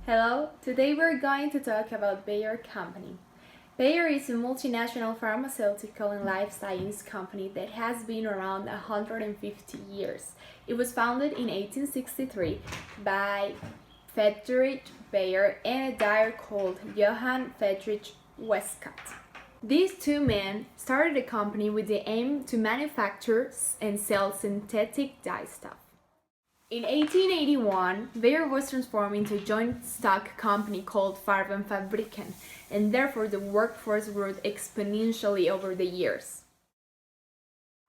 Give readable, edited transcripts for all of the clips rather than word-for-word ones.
Hello, today we're going to talk about Bayer Company. Bayer is a multinational pharmaceutical and life science company that has been around 150 years. It was founded in 1863 by Friedrich Bayer and a dyer called Johann Friedrich Westcott. These two men started the company with the aim to manufacture and sell synthetic dyestuff. In 1881, Bayer was transformed into a joint stock company called Farbenfabriken, and therefore the workforce grew exponentially over the years.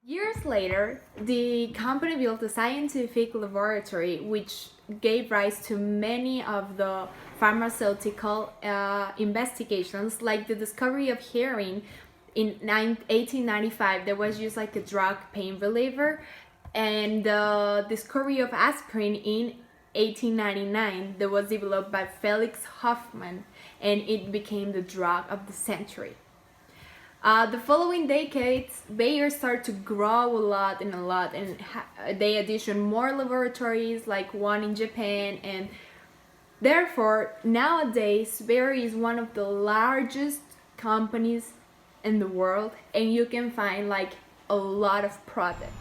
Years later, the company built a scientific laboratory which gave rise to many of the pharmaceutical investigations, like the discovery of heroin in 1895 that was used like a drug pain reliever, and the discovery of aspirin in 1899 that was developed by Felix Hoffmann, and it became the drug of the century. The following decades, Bayer started to grow a lot, and they additioned more laboratories, like one in Japan, and therefore nowadays Bayer is one of the largest companies in the world, and you can find like a lot of products.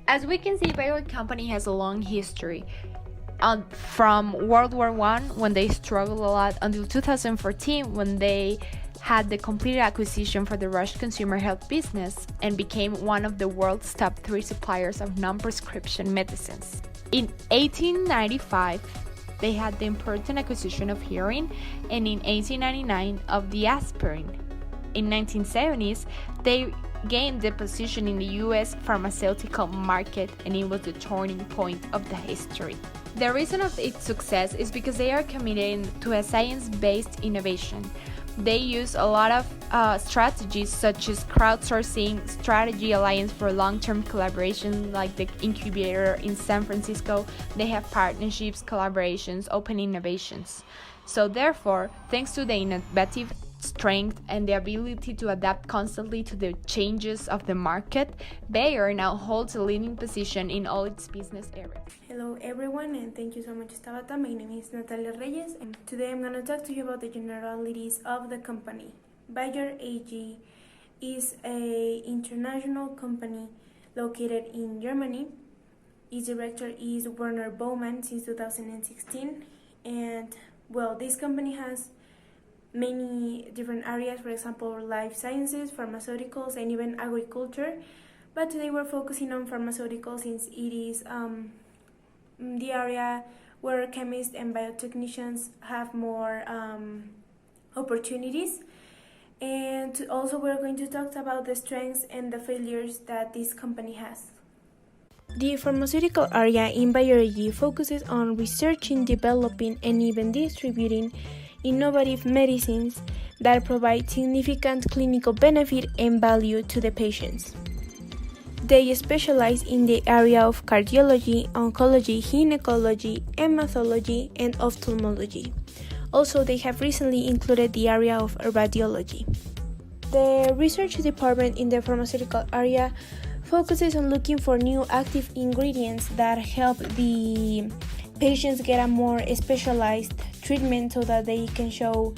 As we can see, Bayer Company has a long history. From World War I, when they struggled a lot, until 2014, when they had the complete acquisition for the Russian consumer health business and became one of the world's top 3 suppliers of non-prescription medicines. In 1895, they had the important acquisition of heroin, and in 1899 of the aspirin. In 1970s, they gained the position in the US pharmaceutical market, and it was the turning point of the history. The reason of its success is because they are committed to a science-based innovation. They use a lot of strategies such as crowdsourcing, strategy alliance for long-term collaboration like the incubator in San Francisco. They have partnerships, collaborations, open innovations. So therefore, thanks to the innovative strength and the ability to adapt constantly to the changes of the market, Bayer now holds a leading position in all its business areas. Hello everyone, and thank you so much, Tabata. My name is Natalia Reyes, and today I'm going to talk to you about the generalities of the company. Bayer AG is an international company located in Germany. Its director is Werner Baumann since 2016, and this company has many different areas, for example, life sciences, pharmaceuticals, and even agriculture. But today we're focusing on pharmaceuticals since it is the area where chemists and biotechnicians have more opportunities. And also we're going to talk about the strengths and the failures that this company has. The pharmaceutical area in Bayer AG focuses on researching, developing, and even distributing innovative medicines that provide significant clinical benefit and value to the patients. They specialize in the area of cardiology, oncology, gynecology, hematology, and ophthalmology. Also, they have recently included the area of radiology. The research department in the pharmaceutical area focuses on looking for new active ingredients that help the patients get a more specialized treatment so that they can show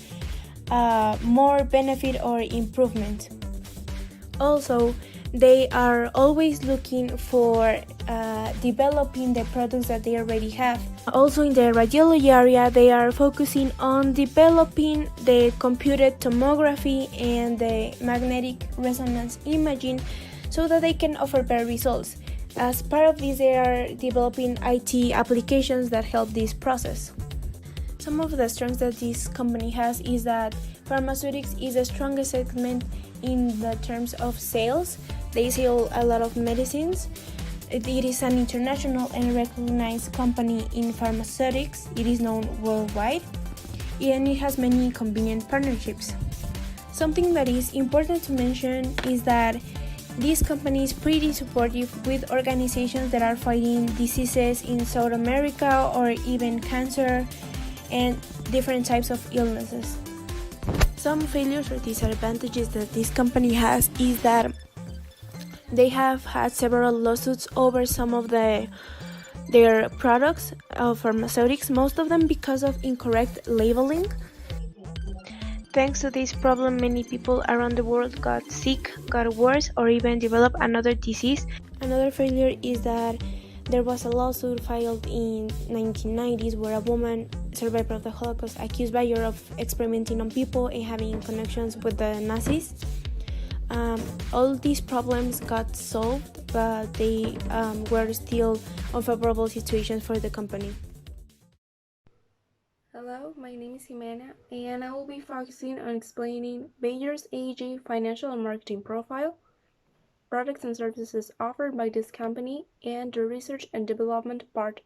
more benefit or improvement. Also, they are always looking for developing the products that they already have. Also, in the radiology area, they are focusing on developing the computed tomography and the magnetic resonance imaging so that they can offer better results. As part of this, they are developing IT applications that help this process. Some of the strengths that this company has is that pharmaceutics is the strongest segment in the terms of sales. They sell a lot of medicines. It is an international and recognized company in pharmaceutics. It is known worldwide, and it has many convenient partnerships. Something that is important to mention is that this company is pretty supportive with organizations that are fighting diseases in South America or even cancer and different types of illnesses. Some failures or disadvantages that this company has is that They have had several lawsuits over some of their products of pharmaceutics, most of them because of incorrect labeling. Thanks to this problem, many people around the world got sick, got worse, or even developed another disease. Another failure is that there was a lawsuit filed in 1990s where a woman, survivor of the Holocaust, accused Bayer of experimenting on people and having connections with the Nazis. All these problems got solved, but they were still unfavorable situations for the company. Hello, my name is Ximena, and I will be focusing on explaining Bayer's AG financial and marketing profile, products and services offered by this company, and the research and development part.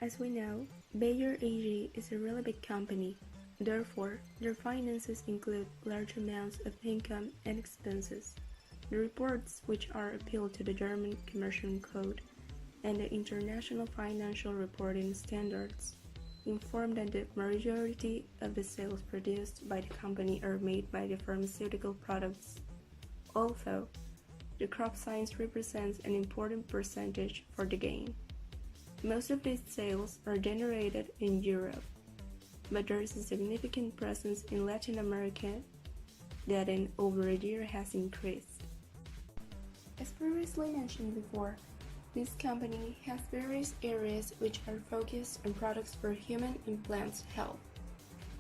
As we know, Bayer AG is a really big company. Therefore, their finances include large amounts of income and expenses. The reports, which are appealed to the German Commercial Code and the International Financial Reporting Standards, inform that the majority of the sales produced by the company are made by the pharmaceutical products. Also, the crop science represents an important percentage for the gain. Most of these sales are generated in Europe, but there is a significant presence in Latin America that in over a year has increased. As previously mentioned before, this company has various areas which are focused on products for human and plant health,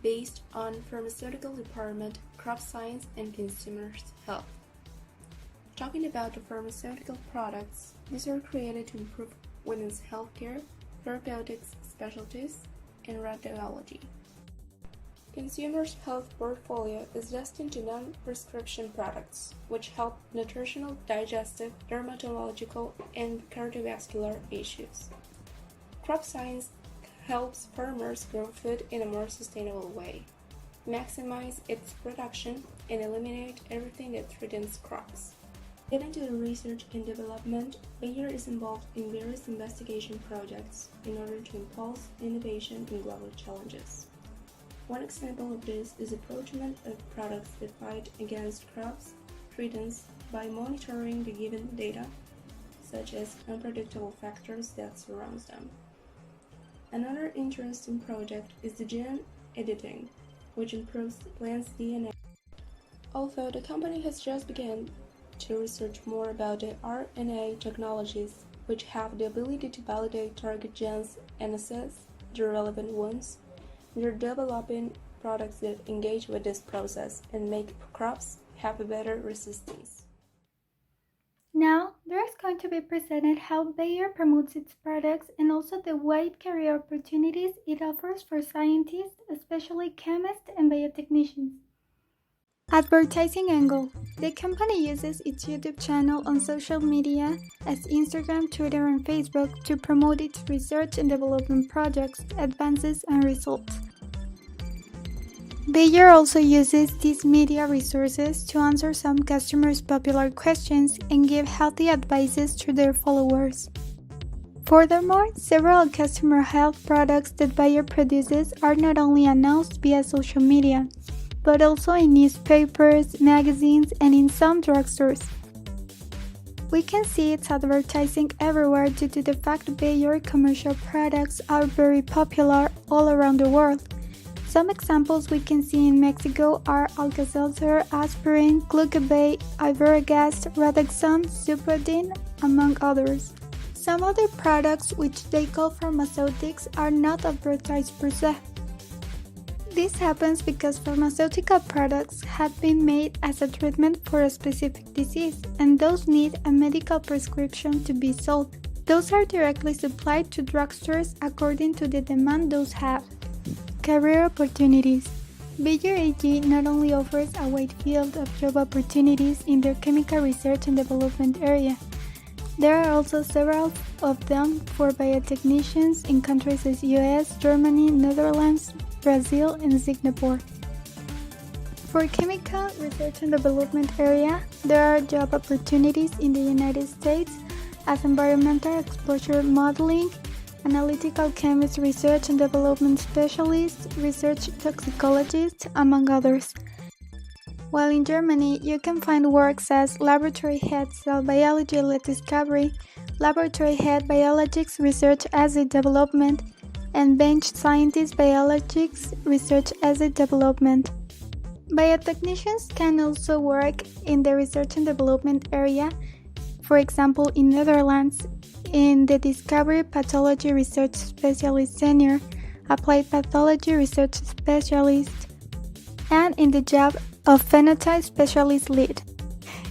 based on pharmaceutical department, crop science, and consumers' health. Talking about the pharmaceutical products, these are created to improve women's healthcare, therapeutics specialties, and radiology. Consumers' health portfolio is destined to non-prescription products, which help nutritional, digestive, dermatological, and cardiovascular issues. Crop science helps farmers grow food in a more sustainable way, maximize its production, and eliminate everything that threatens crops. Getting to the research and development, Bayer is involved in various investigation projects in order to impulse innovation in global challenges. One example of this is the approachment of products that fight against crops threatens by monitoring the given data, such as unpredictable factors that surround them. Another interesting project is the gene editing, which improves the plant's DNA. Although the company has just begun to research more about the RNA technologies, which have the ability to validate target genes and assess the relevant ones, they're developing products that engage with this process and make crops have a better resistance. Now, there is going to be presented how Bayer promotes its products and also the wide career opportunities it offers for scientists, especially chemists and biotechnicians. Advertising angle. The company uses its YouTube channel on social media as Instagram, Twitter, and Facebook to promote its research and development projects, advances, and results. Bayer also uses these media resources to answer some customers' popular questions and give healthy advices to their followers. Furthermore, several customer health products that Bayer produces are not only announced via social media, but also in newspapers, magazines, and in some drugstores. We can see its advertising everywhere due to the fact Bayer commercial products are very popular all around the world. Some examples we can see in Mexico are Alka-Seltzer, aspirin, Glucobay, Iberogast, Redoxon, Supradyn, among others. Some other products, which they call pharmaceutics, are not advertised per se. This happens because pharmaceutical products have been made as a treatment for a specific disease, and those need a medical prescription to be sold. Those are directly supplied to drugstores according to the demand those have. Career opportunities. Bayer AG not only offers a wide field of job opportunities in their chemical research and development area, there are also several of them for biotechnicians in countries as US, Germany, Netherlands, Brazil, and Singapore. For chemical research and development area, there are job opportunities in the United States as environmental exposure modeling, analytical chemist, research and development specialist, research toxicologist, among others. while in Germany you can find works as laboratory head cell biology lead discovery, laboratory head biologics research asset development, and bench scientist biologics research asset development. Biotechnicians can also work in the research and development area, for example in Netherlands, in the Discovery Pathology Research Specialist Senior, Applied Pathology Research Specialist, and in the job of Phenotype Specialist Lead.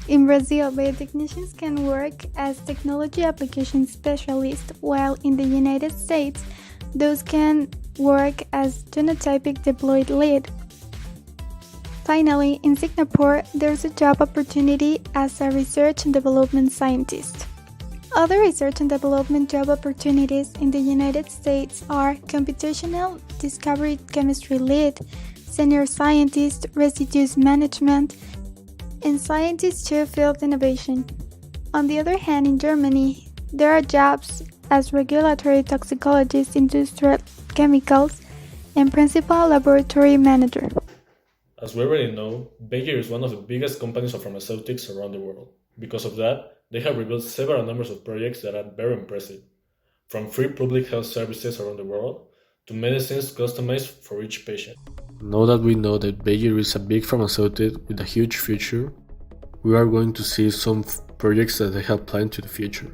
In Brazil, biotechnicians can work as Technology Application Specialist, while in the United States, those can work as Genotypic Deployed Lead. Finally, in Singapore, there's a job opportunity as a Research and Development Scientist. Other research and development job opportunities in the United States are Computational Discovery Chemistry Lead, Senior Scientist, Residues Management, and Scientist to Field Innovation. On the other hand, in Germany, there are jobs as Regulatory Toxicologist, Industrial Chemicals, and Principal Laboratory Manager. As we already know, Bayer is one of the biggest companies of pharmaceutics around the world. Because of that, they have revealed several numbers of projects that are very impressive, from free public health services around the world to medicines customized for each patient. Now that we know that Bayer is a big pharmaceutical with a huge future, we are going to see some projects that they have planned to the future.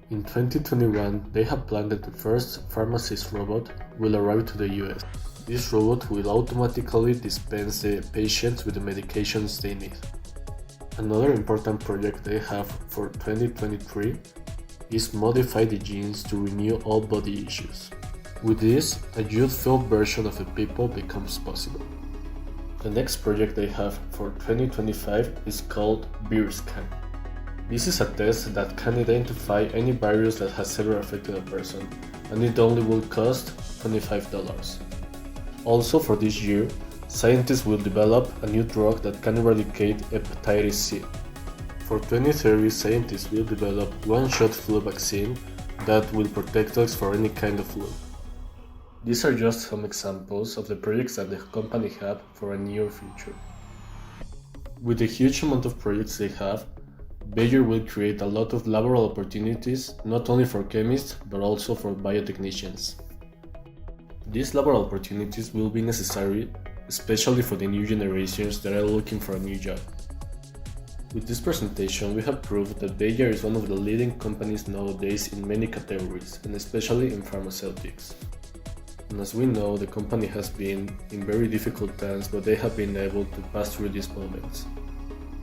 In 2021, they have planned that the first pharmacist robot will arrive to the US. This robot will automatically dispense the patients with the medications they need. Another important project they have for 2023 is modify the genes to renew all body issues. With this, a youthful version of the people becomes possible. The next project they have for 2025 is called VirusScan. This is a test that can identify any virus that has ever affected a person, and it only will cost $25. Also for this year, scientists will develop a new drug that can eradicate hepatitis C. For 2030, scientists will develop one-shot flu vaccine that will protect us for any kind of flu. These are just some examples of the projects that the company have for a near future. With the huge amount of projects they have, Bayer will create a lot of laboral opportunities not only for chemists but also for biotechnicians. These laboral opportunities will be necessary, especially for the new generations that are looking for a new job. With this presentation, we have proved that Bayer is one of the leading companies nowadays in many categories, and especially in pharmaceutics. And as we know, the company has been in very difficult times, but they have been able to pass through these moments.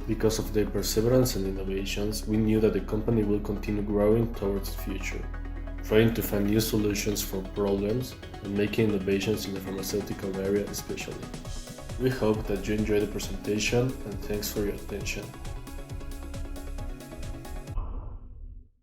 Because of their perseverance and innovations, we knew that the company will continue growing towards the future, trying to find new solutions for problems and making innovations in the pharmaceutical area especially. We hope that you enjoyed the presentation and thanks for your attention.